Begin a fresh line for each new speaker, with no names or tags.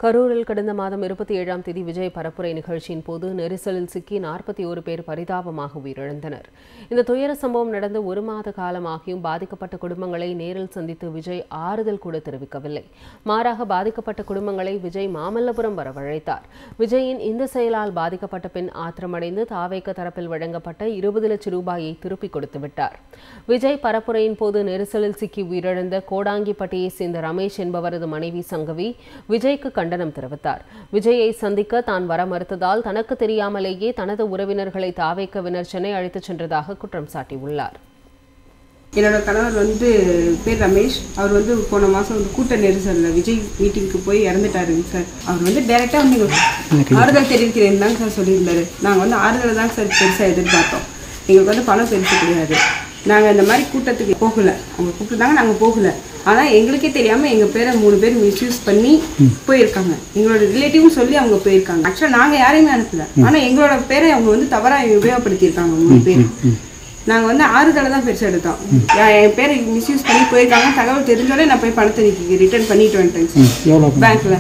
கரூரில் கடந்த மாதம் 27ஆம் தேதி விஜய் பரப்புரை நிகழ்ச்சியின் போது நெரிசலில் சிக்கி 41 பேர் பரிதாபமாக உயிரிழந்தனர். இந்த துயர சம்பவம் நடந்து ஒரு மாத காலமாகியும் பாதிக்கப்பட்ட குடும்பங்களை நேரில் சந்தித்து விஜய் ஆறுதல் கூட தெரிவிக்கவில்லை. மாறாக பாதிக்கப்பட்ட குடும்பங்களை விஜய் மாமல்லபுரம் வரவழைத்தார். விஜயின் இந்த செயலால் பாதிக்கப்பட்ட பெண் ஆத்திரமடைந்து தாவேக தரப்பில் வழங்கப்பட்ட 20 லட்சம் ரூபாயை திருப்பிக் கொடுத்து விட்டார். விஜய் பரப்புரையின் போது நெரிசலில் சிக்கி உயிரிழந்த கோடாங்கிப்பட்டியை சேர்ந்த ரமேஷ் என்பவரது மனைவி சங்கவி விஜய்க்கு கண்டனம் தெரிவித்தார். விஜயை சந்திக்க தான் வர மறுத்ததால் தனக்கு தெரியாமலேயே தனது உறவினர்களை தாவேகவினர் சென்னை அழைத்துச் சென்றதாக குற்றம் சாட்டியுள்ளார்.
என்னோட கணவர் பேர் ரமேஷ். அவர் போன மாதம் கூட்ட நெரிசலில் விஜய் மீட்டிங்க்கு போய் இறந்துட்டாருங்க சார். அவர் டைரெக்டாக ஆறுதல் தெரிவிக்கிறேன்னு தாங்க சார் சொல்லியிருந்தாரு. நாங்கள் ஆறுதலை தாங்க சார் பெருசாக எதிர்பார்த்தோம். எங்களுக்கு பணம் பெருசு கிடையாது. நாங்கள் இந்த மாதிரி கூட்டத்துக்கு போகலை. அவங்க கூப்பிட்டுதாங்க, நாங்கள் போகலை. ஆனால் எங்களுக்கே தெரியாமல் எங்கள் பேரை 3 பேர் மிஸ்யூஸ் பண்ணி போயிருக்காங்க. எங்களோட ரிலேட்டிவும் சொல்லி அவங்க போயிருக்காங்க. ஆக்சுவலாக நாங்கள் யாரையுமே அனுப்பல. ஆனால் எங்களோட பேரை அவங்க தவறாக உபயோகப்படுத்தியிருக்காங்க 3 பேர். நாங்கள் ஆறுதலை தான் பெருசாக எடுத்தோம். என் பேரை மிஸ்யூஸ் பண்ணி போயிருக்காங்க. தகவல் தெரிஞ்சோடனே நான் போய் பணத்தை ரிட்டர்ன் பண்ணிட்டு வந்துட்டேங்க சார் பேங்க்கில்.